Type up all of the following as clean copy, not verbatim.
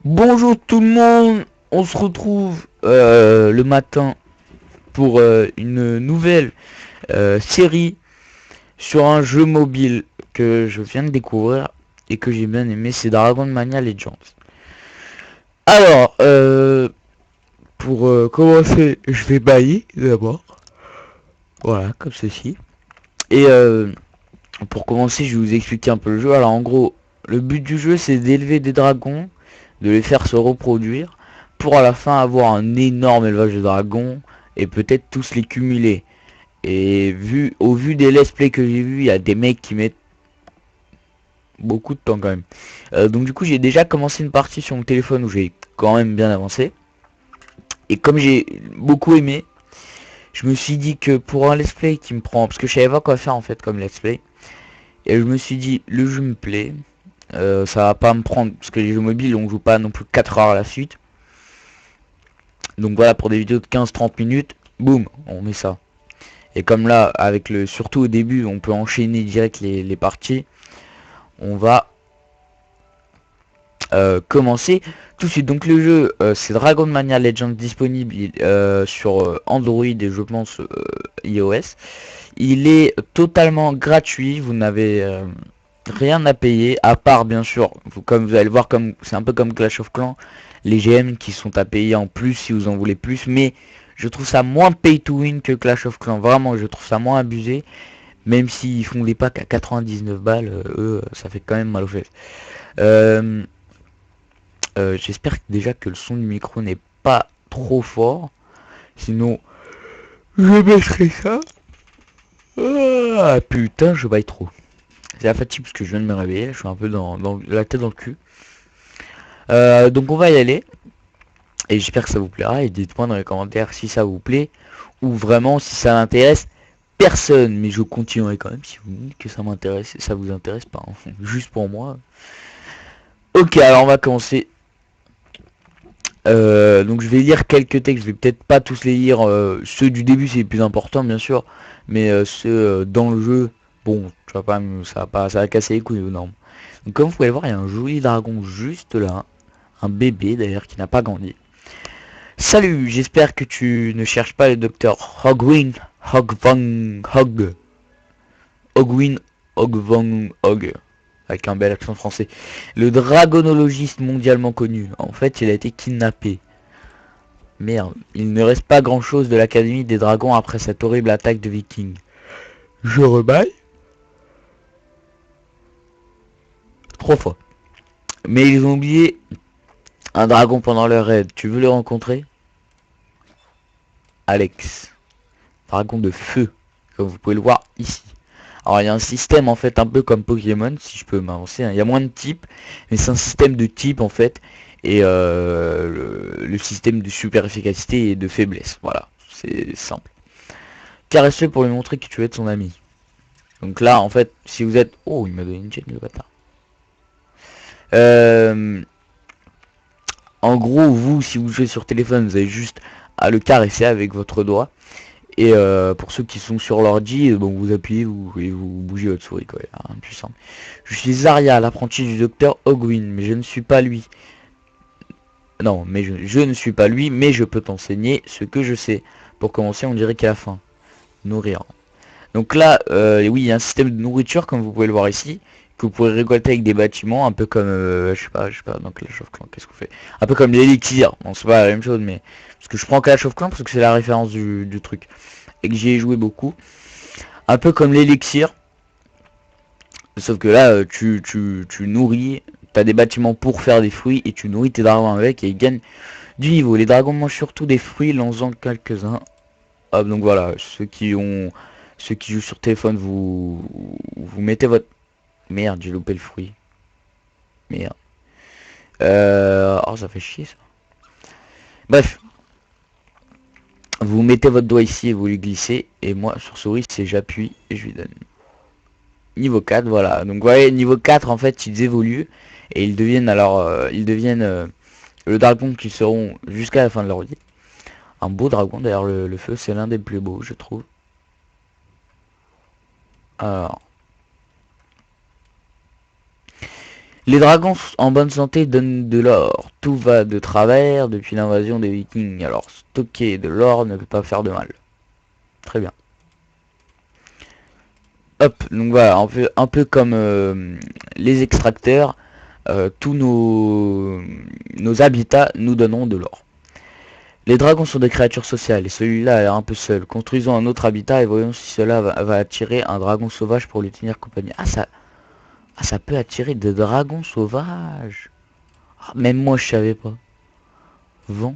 Bonjour tout le monde, on se retrouve le matin pour une nouvelle série sur un jeu mobile que je viens de découvrir et que j'ai bien aimé, c'est Dragon Mania Legends. Alors, pour commencer, je vais bailler d'abord, voilà, comme ceci. Et pour commencer, je vais vous expliquer un peu le jeu. Alors en gros, le but du jeu c'est d'élever des dragons, de les faire se reproduire, pour à la fin avoir un énorme élevage de dragons et peut-être tous les cumuler. Et au vu des let's play que j'ai vu, il y a des mecs qui mettent beaucoup de temps quand même. Donc du coup j'ai déjà commencé une partie sur mon téléphone où j'ai quand même bien avancé. Et comme j'ai beaucoup aimé, je me suis dit que pour un let's play qui me prend, parce que je savais pas quoi faire en fait comme let's play, et je me suis dit le jeu me plaît, ça va pas me prendre, parce que les jeux mobiles on joue pas non plus 4 heures à la suite. Donc voilà, pour des vidéos de 15-30 minutes, boum, on met ça. Et comme là, avec le surtout au début, on peut enchaîner direct les parties, on va commencer tout de suite. Donc le jeu, c'est Dragon Mania Legends, disponible sur Android et je pense iOS. Il est totalement gratuit, vous n'avez rien à payer, à part bien sûr, comme vous allez le voir, comme c'est un peu comme Clash of Clans, les GM qui sont à payer en plus si vous en voulez plus, mais je trouve ça moins pay to win que Clash of Clans, vraiment je trouve ça moins abusé, même s'ils font des packs à 99 balles, eux ça fait quand même mal aux fesses. Euh, J'espère déjà que le son du micro n'est pas trop fort, sinon je baisserai ça. Ah putain, je baille trop. C'est la fatigue parce que je viens de me réveiller, je suis un peu dans la tête dans le cul. Donc on va y aller. Et j'espère que ça vous plaira. Et dites-moi dans les commentaires si ça vous plaît. Ou vraiment si ça n'intéresse personne. Mais je continuerai quand même si vous me dites que ça m'intéresse. Ça vous intéresse pas. Hein. Juste pour moi. Ok, alors on va commencer. Donc je vais lire quelques textes. Je vais peut-être pas tous les lire. Ceux du début c'est les plus importants bien sûr. Mais ceux dans le jeu. Bon, tu vois pas, ça va casser les couilles aux normes. Donc comme vous pouvez le voir, il y a un joli dragon juste là. Un bébé d'ailleurs qui n'a pas grandi. Salut, j'espère que tu ne cherches pas le docteur Hogwin, Hogwin, Hog, avec un bel accent français. Le dragonologiste mondialement connu. En fait, il a été kidnappé. Merde, il ne reste pas grand chose de l'académie des dragons après cette horrible attaque de vikings. Je rebaille 3 fois. Mais ils ont oublié un dragon pendant leur raid. Tu veux le rencontrer? Alex. Dragon de feu, comme vous pouvez le voir ici. Alors il y a un système en fait un peu comme Pokémon, si je peux m'avancer, hein. Il y a moins de types, mais c'est un système de type en fait. Et le système de super efficacité et de faiblesse. Voilà, c'est simple. Caresse-le pour lui montrer que tu es de son ami. Donc là en fait, si vous êtes... Oh, il m'a donné une chaîne le bâtard. Euh, En gros, vous, si vous jouez sur téléphone, vous avez juste à le caresser avec votre doigt. Et pour ceux qui sont sur l'ordi, bon, vous appuyez et vous bougez votre souris, quoi. Rien de plus simple. Je suis Zarya, l'apprenti du docteur Hogwin, mais je ne suis pas lui. Non, mais je ne suis pas lui, mais je peux t'enseigner ce que je sais. Pour commencer, on dirait qu'à la fin. Nourrir. Donc là, oui, il y a un système de nourriture, comme vous pouvez le voir ici, que vous pourrez récolter avec des bâtiments, un peu comme, je sais pas, dans Clash of Clans, qu'est-ce qu'on fait? Un peu comme l'élixir. Bon, c'est pas la même chose, mais... Parce que je prends Clash of Clans parce que c'est la référence du truc. Et que j'y ai joué beaucoup. Un peu comme l'élixir. Sauf que là, tu nourris, t'as des bâtiments pour faire des fruits et tu nourris tes dragons avec et ils gagnent du niveau. Les dragons mangent surtout des fruits, lance-en quelques-uns. Hop, donc voilà, ceux qui jouent sur téléphone, vous mettez votre... Merde, j'ai loupé le fruit. Merde. Oh, ça fait chier ça. Bref, vous mettez votre doigt ici et vous le glissez. Et moi, sur souris, c'est j'appuie et je lui donne. Niveau 4, voilà. Donc, vous voyez, niveau 4, en fait, ils évoluent. Et ils deviennent alors... ils deviennent le dragon qui seront jusqu'à la fin de leur vie. Un beau dragon, d'ailleurs, le feu, c'est l'un des plus beaux, je trouve. Alors... Les dragons en bonne santé donnent de l'or. Tout va de travers depuis l'invasion des Vikings. Alors stocker de l'or ne peut pas faire de mal. Très bien. Hop, donc voilà, un peu comme les extracteurs, tous nos habitats nous donneront de l'or. Les dragons sont des créatures sociales et celui-là a l'air un peu seul. Construisons un autre habitat et voyons si cela va attirer un dragon sauvage pour lui tenir compagnie. Ça peut attirer des dragons sauvages. Ah, même moi je savais pas. Vent.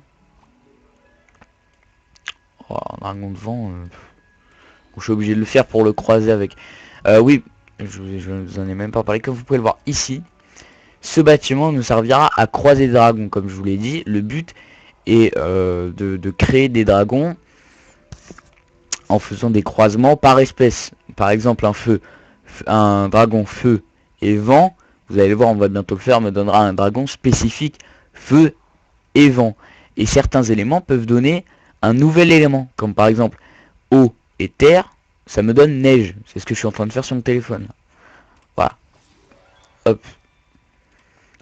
Oh, un dragon de vent. Je suis obligé de le faire pour le croiser avec. Oui, je vous en ai même pas parlé. Comme vous pouvez le voir ici, ce bâtiment nous servira à croiser des dragons. Comme je vous l'ai dit, le but est de créer des dragons en faisant des croisements par espèce. Par exemple, un dragon feu et vent. Vous allez le voir, on va bientôt le faire, me donnera un dragon spécifique feu et vent. Et certains éléments peuvent donner un nouvel élément, comme par exemple eau et terre, ça me donne neige. C'est ce que je suis en train de faire sur mon téléphone. Voilà. Hop.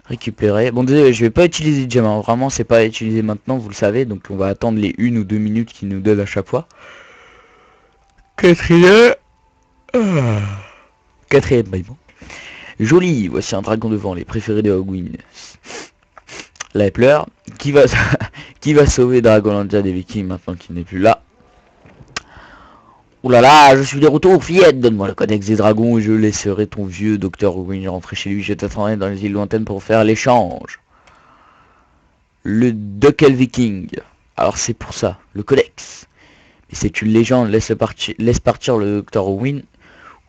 Récupérer. Bon, désolé, je vais pas utiliser Gem. Hein. Vraiment, c'est pas utilisé maintenant, vous le savez. Donc, on va attendre les 1 ou 2 minutes qu'il nous donne à chaque fois. Quatrième. Quatrième, bah bon. Joli, voici un dragon de vent, les préférés de Hogwin. Là, il pleure. Qui va, qui va sauver Dragonlanda des Vikings maintenant qu'il n'est plus là? Oh là là, je suis de retour, fillette, donne-moi le codex des dragons et je laisserai ton vieux docteur Hogwin rentrer chez lui. Je t'attendrai dans les îles lointaines pour faire l'échange. Le Duckel Viking. Alors c'est pour ça, le codex. Mais c'est une légende, laisse partir le docteur Hogwin.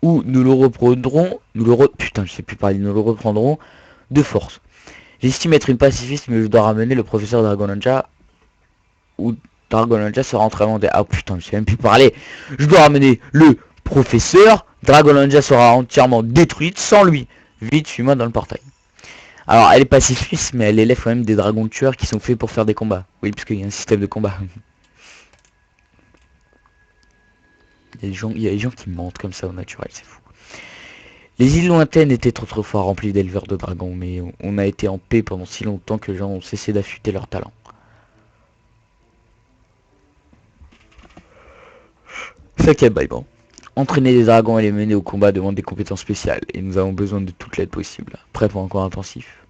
Ou nous le reprendrons, putain je sais plus parler, nous le reprendrons de force. J'estime être une pacifiste mais je dois ramener le professeur Dragonlanja. Ou Dragonlanja sera entièrement ah putain je sais même plus parler. Je dois ramener le professeur. Dragonlanja sera entièrement détruite sans lui. Vite, suis-moi dans le portail. Alors elle est pacifiste mais elle élève quand même des dragons tueurs qui sont faits pour faire des combats. Oui parce qu'il y a un système de combat. Il y a des gens qui mentent comme ça au naturel, c'est fou. Les îles lointaines étaient autrefois remplies d'éleveurs de dragons, mais on a été en paix pendant si longtemps que les gens ont cessé d'affûter leur talent. Cinquième Bible. Entraîner des dragons et les mener au combat demande des compétences spéciales, et nous avons besoin de toute l'aide possible. Prêt pour un combat intensif?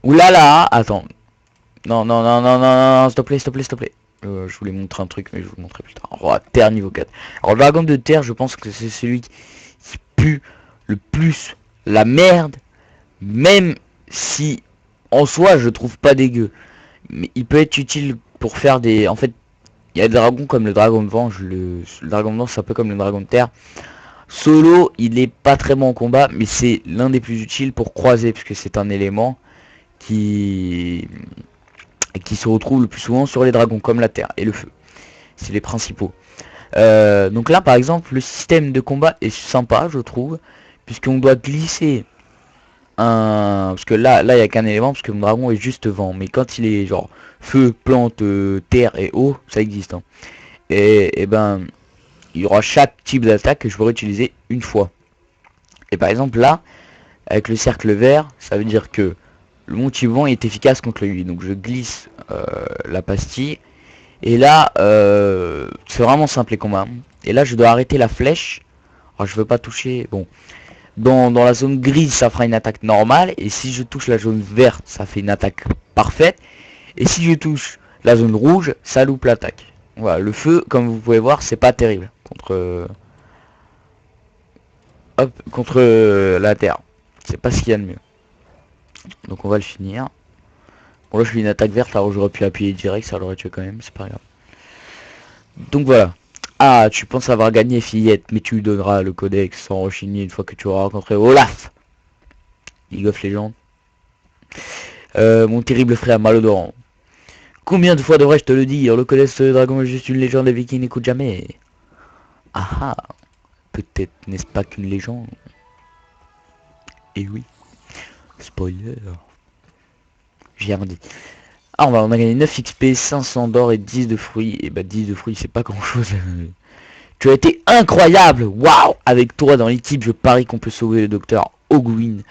Oulala, attends. Non, non, non, non, non, non, s'il te plaît, s'il te plaît, s'il te plaît. Je voulais montrer un truc, mais je vous le montrerai plus tard. Roi terre niveau 4. Alors, le dragon de terre, je pense que c'est celui qui pue le plus la merde, même si en soi je trouve pas dégueu. Mais il peut être utile pour faire des... En fait, il y a des dragons comme le dragon de vent. Le dragon de vent, c'est un peu comme le dragon de terre. Solo, il est pas très bon en combat, mais c'est l'un des plus utiles pour croiser, puisque c'est un élément qui se retrouve le plus souvent sur les dragons, comme la terre et le feu. C'est les principaux. Donc là, par exemple, le système de combat est sympa, je trouve, puisqu'on doit glisser parce que là il n'y a qu'un élément, parce que mon dragon est juste vent, mais quand il est genre feu, plante, terre et eau, ça existe. Hein. Et ben, il y aura chaque type d'attaque que je pourrais utiliser une fois. Et par exemple là, avec le cercle vert, ça veut dire que le mon type vent est efficace contre lui. Donc je glisse la pastille. Et là, c'est vraiment simple les combats. Et là, je dois arrêter la flèche. Alors, je veux pas toucher. Bon, dans la zone grise, ça fera une attaque normale. Et si je touche la zone verte, ça fait une attaque parfaite. Et si je touche la zone rouge, ça loupe l'attaque. Voilà, le feu, comme vous pouvez voir, c'est pas terrible contre la terre. C'est pas ce qu'il y a de mieux. Donc on va le finir. Bon là je fais une attaque verte, alors j'aurais pu appuyer direct, ça l'aurait tué quand même, c'est pas grave. Donc voilà. Ah, tu penses avoir gagné fillette, mais tu lui donneras le codex sans rechigner une fois que tu auras rencontré Olaf. League of Legends. Mon terrible frère malodorant. Combien de fois devrais-je te le dire? Le codex de dragon est juste une légende, les vikings n'écoutent jamais. Ah ah. Peut-être n'est-ce pas qu'une légende? Et oui. Spoiler. J'ai rien dit. Ah, on a gagné 9 XP, 500 d'or et 10 de fruits. Et bah 10 de fruits, c'est pas grand chose. Tu as été incroyable. Waouh. Avec toi dans l'équipe, je parie qu'on peut sauver le docteur Ogwyn,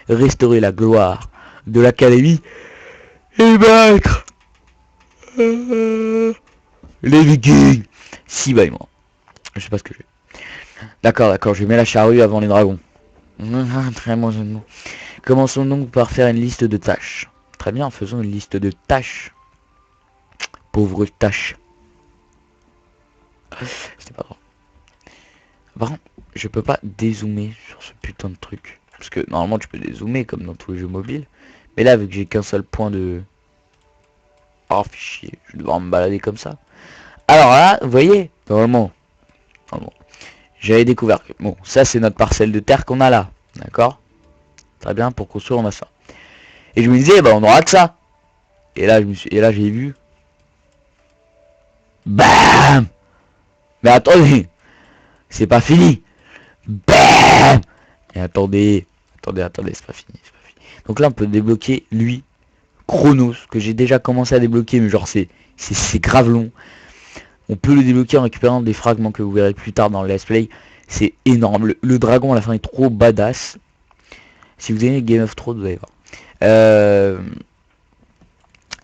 restaurer la gloire de l'académie et vaincre les Vikings. Si bah moi. Je sais pas ce que je vais. D'accord, je mets la charrue avant les dragons. Très bon jeu de mots. Commençons donc par faire une liste de tâches. Très bien, faisons une liste de tâches. Pauvre tâche. C'était pas drôle. Par contre, je peux pas dézoomer sur ce putain de truc. Parce que normalement tu peux dézoomer comme dans tous les jeux mobiles. Mais là, vu que j'ai qu'un seul point de... Oh fichier, je vais devoir me balader comme ça. Alors là, vous voyez, normalement, j'avais découvert que... Bon, ça c'est notre parcelle de terre qu'on a là. D'accord? Très bien, pour construire on a ça. Et je me disais, bah on aura que ça. Et là, j'ai vu... BAM! Mais attendez! C'est pas fini! BAM! Et attendez, c'est pas fini. Donc là, on peut débloquer lui, Chronos, que j'ai déjà commencé à débloquer, mais genre c'est grave long. On peut le débloquer en récupérant des fragments que vous verrez plus tard dans le let's play. C'est énorme. Le dragon à la fin est trop badass. Si vous aimez Game of Thrones, vous allez voir.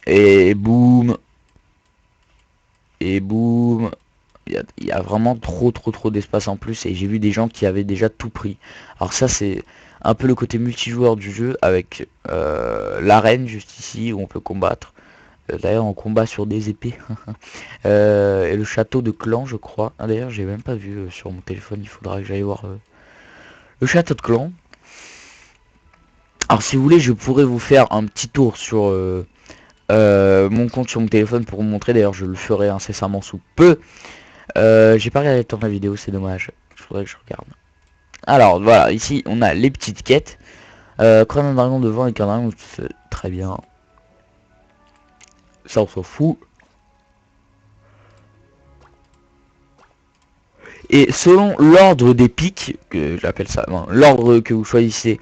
Et boum. Et boum. Il y a vraiment trop d'espace en plus. Et j'ai vu des gens qui avaient déjà tout pris. Alors ça c'est un peu le côté multijoueur du jeu avec l'arène juste ici où on peut combattre. D'ailleurs on combat sur des épées. Et le château de clan je crois. Ah, d'ailleurs j'ai même pas vu sur mon téléphone, il faudra que j'aille voir le château de clan. Alors si vous voulez je pourrais vous faire un petit tour sur mon compte sur mon téléphone pour vous montrer. D'ailleurs je le ferai incessamment sous peu. J'ai pas regardé le temps de la vidéo, c'est dommage. Il faudrait que je regarde. Alors voilà, ici on a les petites quêtes. Crâne un dragon devant et un dragon, très bien. Ça on s'en fout. Et selon l'ordre des pics, que j'appelle ça, l'ordre que vous choisissez,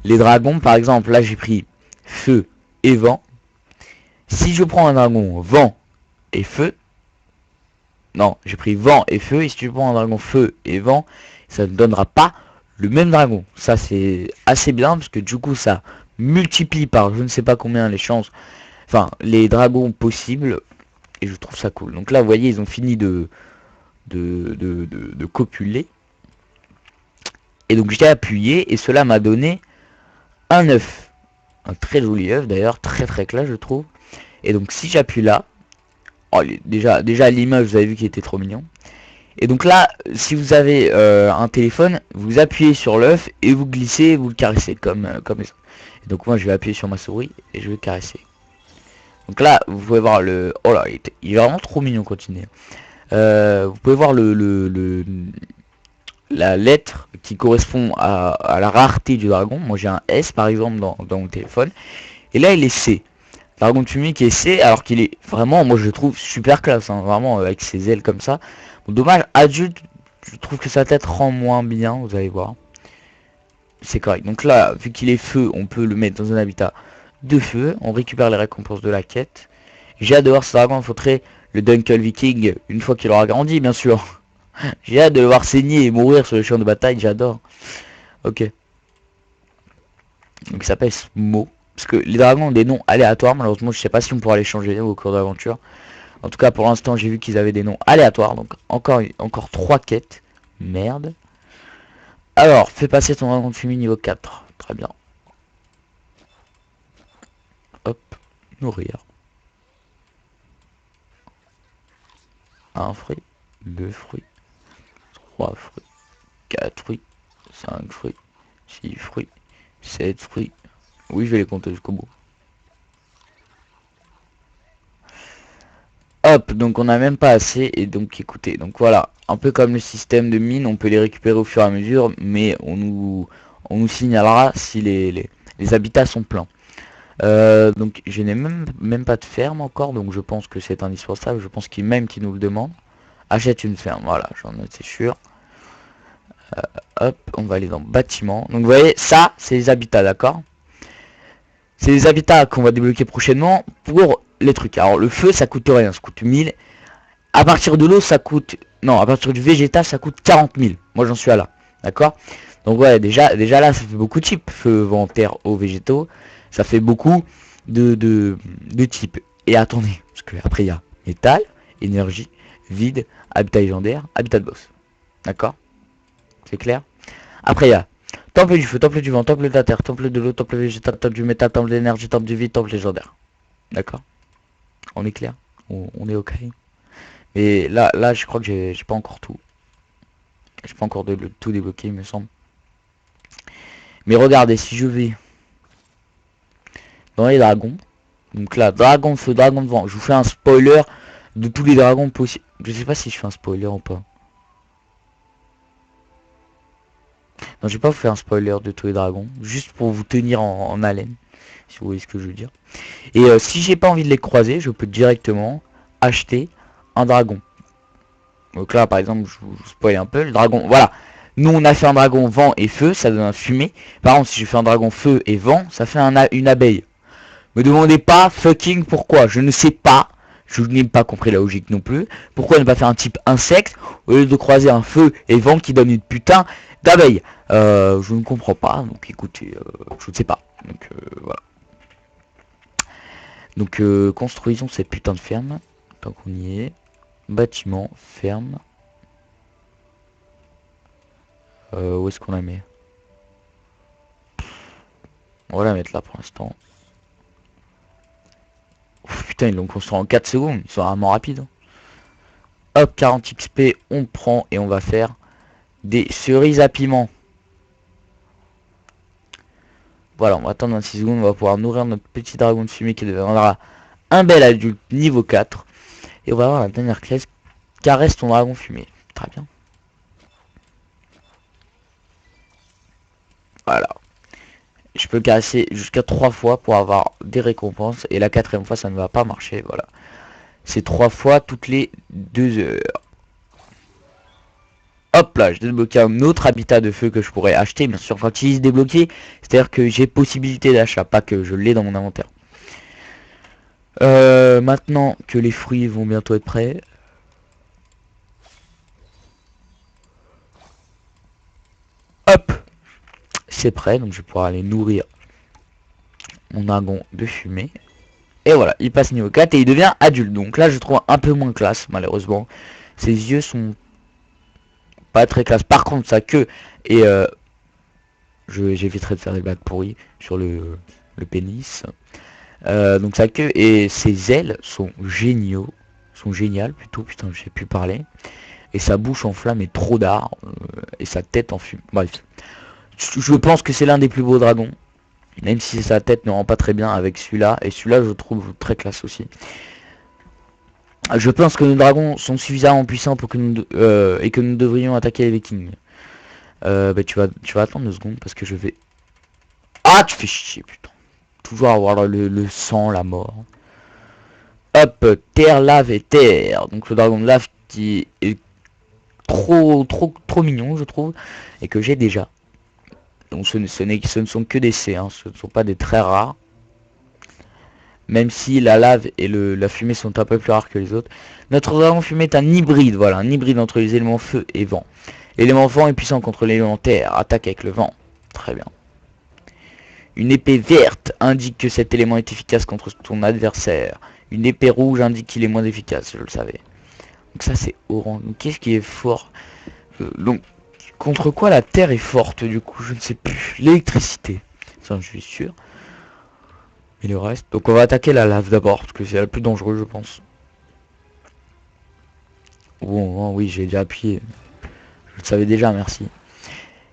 les dragons, par exemple, là j'ai pris feu et vent. Si je prends un dragon vent et feu, non, j'ai pris vent et feu, et si tu prends un dragon feu et vent, ça ne donnera pas le même dragon. Ça c'est assez bien, parce que du coup ça multiplie par je ne sais pas combien les chances, enfin les dragons possibles, et je trouve ça cool. Donc là vous voyez ils ont fini de copuler. Et donc j'ai appuyé et cela m'a donné un œuf. Un très joli œuf d'ailleurs, très clair je trouve. Et donc si j'appuie là, oh, déjà l'image vous avez vu qu'il était trop mignon. Et donc là, si vous avez un téléphone, vous appuyez sur l'œuf et vous glissez et vous le caressez comme ça. Et donc moi je vais appuyer sur ma souris et je vais caresser. Donc là vous pouvez voir le... Oh là, il est vraiment trop mignon quand il est. Vous pouvez voir la lettre qui correspond à la rareté du dragon. Moi j'ai un S par exemple dans mon téléphone. Et là il est C. Dragon de fumée qui est C, alors qu'il est vraiment, moi je le trouve super classe, hein, vraiment avec ses ailes comme ça. Bon, dommage, adulte, je trouve que sa tête rend moins bien, vous allez voir. C'est correct. Donc là, vu qu'il est feu, on peut le mettre dans un habitat de feu. On récupère les récompenses de la quête. J'ai hâte de voir ce dragon infiltrer le Dunkel Viking une fois qu'il aura grandi, bien sûr. J'ai hâte de le voir saigner et mourir sur le champ de bataille, j'adore. Ok. Donc il s'appelle Smo. Parce que les dragons ont des noms aléatoires, malheureusement je sais pas si on pourra les changer au cours de l'aventure. En tout cas pour l'instant j'ai vu qu'ils avaient des noms aléatoires, donc encore 3 quêtes. Merde. Alors, fais passer ton dragon de fumée niveau 4. Très bien. Hop, nourrir. Un fruit, 2 fruits, 3 fruits, 4 fruits, 5 fruits, 6 fruits, 7 fruits. Oui, je vais les compter jusqu'au bout. Hop, donc on n'a même pas assez, et donc écoutez, donc voilà, un peu comme le système de mine, on peut les récupérer au fur et à mesure, mais on nous signalera si les habitats sont pleins. Donc je n'ai même pas de ferme encore, donc je pense que c'est indispensable, je pense qu'il même qu'il nous le demande. Achète une ferme, voilà, j'en ai, c'est sûr. Hop, on va aller dans bâtiment. Donc vous voyez, ça, c'est les habitats, d'accord? C'est les habitats qu'on va débloquer prochainement pour les trucs. Alors le feu ça coûte rien, ça coûte 1000. À partir de l'eau ça coûte... Non, à partir du végétal ça coûte 40 000. Moi j'en suis à là. D'accord. Donc ouais, déjà là, ça fait beaucoup de types. Feu, vent, terre, eau, végétaux. Ça fait beaucoup de types. Et attendez, parce que après il y a métal, énergie, vide, habitat légendaire, habitat de boss. D'accord. C'est clair. Après il y a temple du feu, temple du vent, temple de la terre, temple de l'eau, temple végétal, temple du métal, temple de l'énergie, temple du vide, temple légendaire. D'accord. On est clair. On est ok. Et là, je crois que j'ai pas encore tout. J'ai pas encore tout débloqué, il me semble. Mais regardez, si je vais dans les dragons, donc là, dragon de feu, dragon de vent, je vous fais un spoiler de tous les dragons possibles. Je sais pas si je fais un spoiler ou pas. Non, je vais pas vous faire un spoiler de tous les dragons, juste pour vous tenir en haleine, si vous voyez ce que je veux dire. Et si j'ai pas envie de les croiser, je peux directement acheter un dragon. Donc là, par exemple, je vous spoil un peu, le dragon, voilà. Nous, on a fait un dragon vent et feu, ça donne un fumée. Par contre, si je fais un dragon feu et vent, ça fait une abeille. Me demandez pas fucking pourquoi, je ne sais pas. Je n'ai pas compris la logique non plus. Pourquoi ne pas faire un type insecte au lieu de croiser un feu et vent qui donne une putain d'abeille. Je ne comprends pas, donc écoutez, je ne sais pas. Donc voilà. Donc construisons cette putain de ferme. Tant qu'on y est. Bâtiment, ferme. Où est-ce qu'on la met? On va la mettre là pour l'instant. Putain, ils l'ont construit en 4 secondes. Ils sont vraiment rapides. Hop, 40 XP, on prend et on va faire des cerises à piment. Voilà, on va attendre 26 secondes. On va pouvoir nourrir notre petit dragon de fumée qui deviendra un bel adulte niveau 4. Et on va avoir la dernière classe. Caresse ton dragon fumé. Très bien. Voilà. Je peux caresser jusqu'à 3 fois pour avoir des récompenses. Et la 4ème fois, ça ne va pas marcher. Voilà. C'est 3 fois toutes les 2 heures. Hop là, je débloqué un autre habitat de feu que je pourrais acheter. Bien sûr, quand il se débloqué, c'est-à-dire que j'ai possibilité d'achat, pas que je l'ai dans mon inventaire. Maintenant que les fruits vont bientôt être prêts. Hop, c'est prêt, donc je vais pouvoir aller nourrir mon dragon de fumée. Et voilà, il passe niveau 4 et il devient adulte. Donc là, je trouve un peu moins classe, malheureusement. Ses yeux sont pas très classe. Par contre, sa queue et j'éviterai de faire des blagues pourries sur le pénis. Donc sa queue et ses ailes sont géniaux, sont géniales plutôt. Putain, j'ai pu parler. Et sa bouche en flamme est trop d'art et sa tête en fume. Bref, je pense que c'est l'un des plus beaux dragons. Même si sa tête ne rend pas très bien avec celui-là. Et celui-là, je trouve très classe aussi. Je pense que nos dragons sont suffisamment puissants pour que nous et que nous devrions attaquer les Vikings. Bah, tu vas attendre 2 secondes parce que je vais. Ah, tu fais chier, putain. Toujours avoir le sang, la mort. Hop, terre, lave et terre. Donc le dragon de lave qui est trop mignon, je trouve, et que j'ai déjà. Donc ce ne sont que des C, hein, ce ne sont pas des très rares. Même si la lave et la fumée sont un peu plus rares que les autres. Notre dragon fumée est un hybride, voilà, un hybride entre les éléments feu et vent. L'élément vent est puissant contre l'élément terre, attaque avec le vent. Très bien. Une épée verte indique que cet élément est efficace contre ton adversaire. Une épée rouge indique qu'il est moins efficace, je le savais. Donc ça c'est orange. Donc qu'est-ce qui est fort? Donc contre quoi la terre est forte du coup? Je ne sais plus. L'électricité. Ça je suis sûr. Et le reste. Donc on va attaquer la lave d'abord, parce que c'est la plus dangereuse je pense. Bon, oui, j'ai déjà appuyé. Je le savais déjà, merci.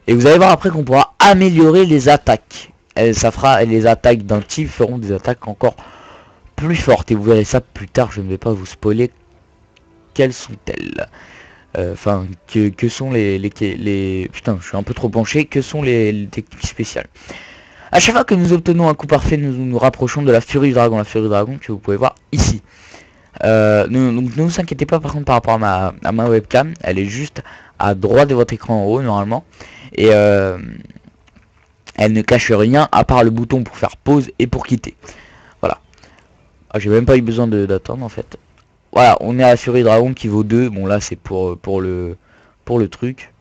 Et vous allez voir après qu'on pourra améliorer les attaques. Les attaques d'un type feront des attaques encore plus fortes. Et vous verrez ça plus tard, je ne vais pas vous spoiler. Quelles sont-elles? Enfin, que sont les... Putain, je suis un peu trop penché. Que sont les techniques spéciales? À chaque fois que nous obtenons un coup parfait, nous nous rapprochons de la furie du dragon. La furie du dragon que vous pouvez voir ici. Donc ne vous inquiétez pas par contre par rapport à ma webcam. Elle est juste à droite de votre écran en haut normalement. Et elle ne cache rien à part le bouton pour faire pause et pour quitter. Voilà. Ah, j'ai même pas eu besoin d'attendre en fait. Voilà, on est à la furie dragon qui vaut 2. Bon là c'est pour le truc.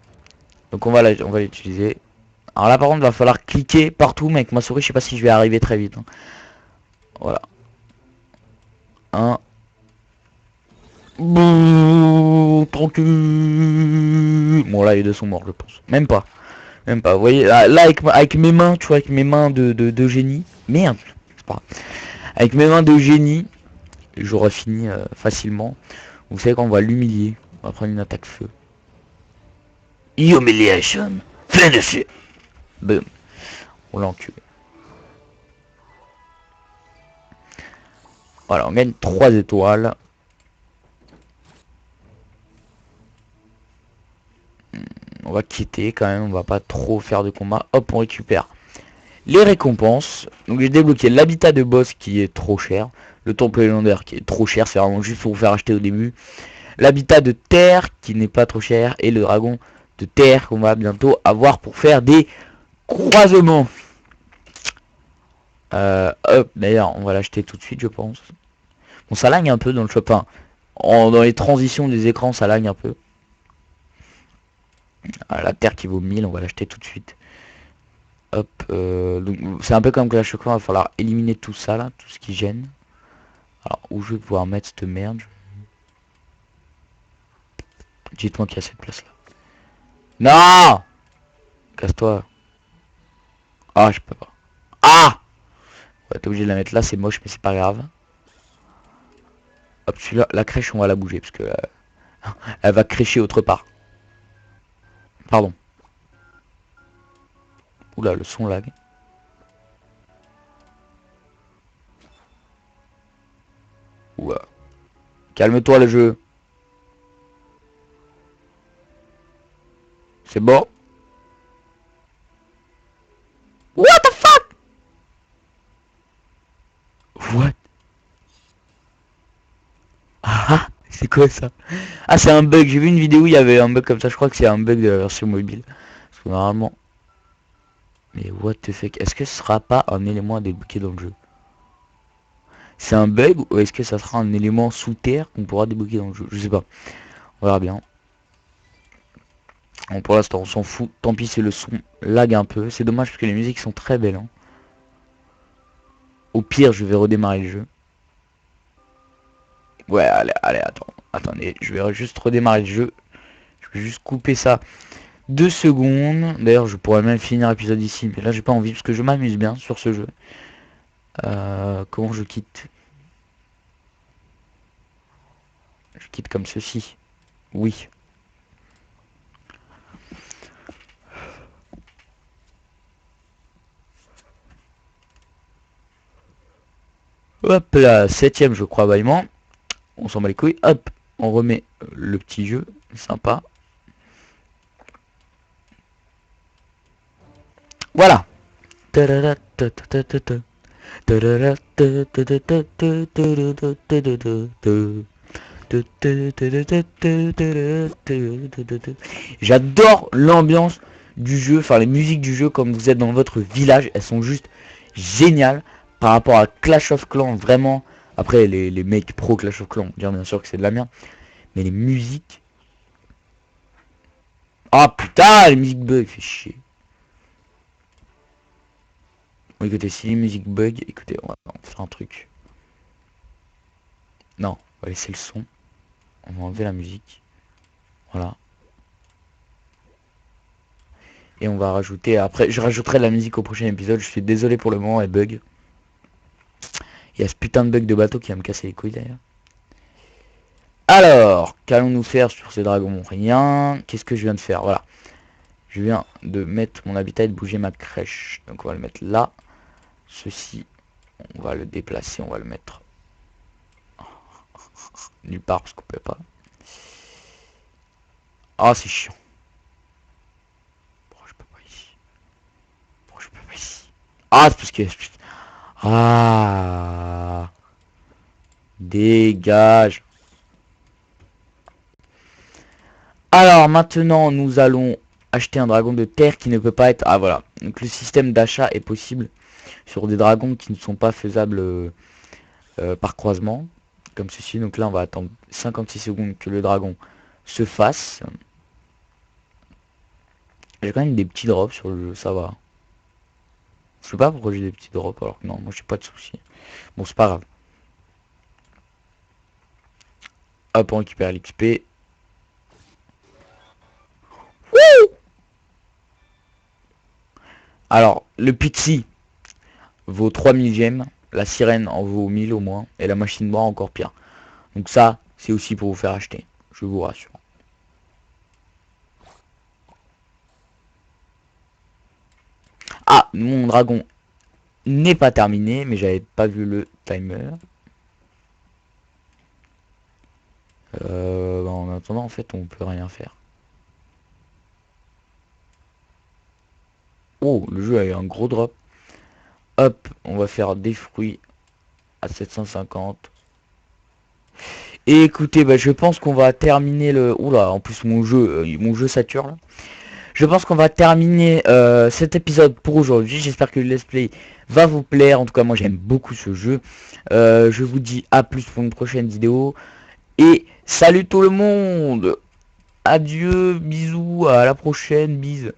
Donc on va l'utiliser. Alors là par contre, il va falloir cliquer partout, mais avec ma souris, je sais pas si je vais arriver très vite, hein. Voilà. Un. Bouh, tranquille. Bon là les deux sont morts je pense. Même pas. Même pas. Vous voyez là avec mes mains, tu vois, avec mes mains de génie. Merde. C'est pas grave. Avec mes mains de génie, j'aurais fini facilement. Vous savez qu'on va l'humilier. On va prendre une attaque feu. Humiliation. Finish it. Boom. On l'a enculé. Voilà, on gagne 3 étoiles. On va quitter quand même, on va pas trop faire de combat. Hop, on récupère les récompenses. Donc j'ai débloqué l'habitat de boss qui est trop cher. Le temple légendaire qui est trop cher, c'est vraiment juste pour vous faire acheter au début. L'habitat de terre qui n'est pas trop cher. Et le dragon de terre qu'on va bientôt avoir pour faire des croisements. Hop, d'ailleurs on va l'acheter tout de suite je pense. Bon ça lagne un peu dans le shop, hein. Dans les transitions des écrans ça lagne un peu. Ah, la terre qui vaut 1000, on va l'acheter tout de suite. Hop, donc c'est un peu comme Clash of Clans, il va falloir éliminer tout ça là, tout ce qui gêne. Alors où je vais pouvoir mettre cette merde. Dites-moi qu'il y a cette place là. Non. Casse-toi. Ah je peux pas. Ah ouais, t'es obligé de la mettre là, c'est moche mais c'est pas grave. Hop, celui-là, la crèche on va la bouger parce que elle va crêcher autre part. Pardon. Oula, le son lag. Ouah. Calme-toi le jeu. C'est bon. What the fuck? What? Ah, c'est quoi ça? Ah, c'est un bug. J'ai vu une vidéo où il y avait un bug comme ça. Je crois que c'est un bug de la version mobile. Parce que normalement... Mais what the fuck? Est-ce que ce sera pas un élément à débloquer dans le jeu? C'est un bug ou est-ce que ça sera un élément sous terre qu'on pourra débloquer dans le jeu? Je sais pas. On verra bien. Bon, pour l'instant, on s'en fout. Tant pis si le son lag un peu. C'est dommage parce que les musiques sont très belles, hein. Au pire, je vais redémarrer le jeu. Ouais, allez, allez, attendez. Je vais juste redémarrer le jeu. Je vais juste couper ça 2 secondes. D'ailleurs, je pourrais même finir l'épisode ici. Mais là, j'ai pas envie parce que je m'amuse bien sur ce jeu. Comment je quitte? Je quitte comme ceci. Oui. Hop là, 7ème je crois bâillement. On s'en bat les couilles. Hop, on remet le petit jeu. Sympa. Voilà. J'adore l'ambiance du jeu, enfin les musiques du jeu comme vous êtes dans votre village, elles sont juste géniales par rapport à Clash of Clans, vraiment. Après les mecs pro Clash of Clans vont dire bien sûr que c'est de la merde, mais les musiques... Ah putain, les musiques bug, fait chier. Bon, écoutez, si les musiques bug, écoutez, on va faire un truc. Non, on va laisser le son, on va enlever la musique, voilà. Et on va rajouter, après je rajouterai de la musique au prochain épisode, je suis désolé pour le moment, elle bug. Il y a ce putain de bug de bateau qui va me casser les couilles d'ailleurs. Alors, qu'allons-nous faire sur ces dragons? Rien. Qu'est-ce que je viens de faire? Voilà. Je viens de mettre mon habitat et de bouger ma crèche. Donc on va le mettre là. Ceci, on va le déplacer, on va le mettre nulle part parce qu'on peut pas. Ah, c'est chiant. Pourquoi je peux pas ici? Pourquoi je peux pas ici? Ah, c'est parce que... Ah, dégage. Alors maintenant nous allons acheter un dragon de terre qui ne peut pas être... Ah voilà, donc le système d'achat est possible sur des dragons qui ne sont pas faisables par croisement, comme ceci. Donc là on va attendre 56 secondes que le dragon se fasse. J'ai quand même des petits drops sur le jeu, ça va. Je sais pas pourquoi j'ai des petits drops alors que non, moi j'ai pas de soucis. Bon, c'est pas grave. Hop, on récupère l'XP. Alors, le Pixie vaut 3000 gemmes, la sirène en vaut 1000 au moins, et la machine noire encore pire. Donc ça, c'est aussi pour vous faire acheter, je vous rassure. Ah, mon dragon n'est pas terminé, mais j'avais pas vu le timer. En attendant, en fait, on peut rien faire. Oh, le jeu a eu un gros drop. Hop, on va faire des fruits à 750. Et écoutez, bah, je pense qu'on va terminer le... Oula, en plus mon jeu sature là. Je pense qu'on va terminer cet épisode pour aujourd'hui. J'espère que le let's play va vous plaire. En tout cas, moi j'aime beaucoup ce jeu. Je vous dis à plus pour une prochaine vidéo. Et salut tout le monde. Adieu, bisous, à la prochaine, bise.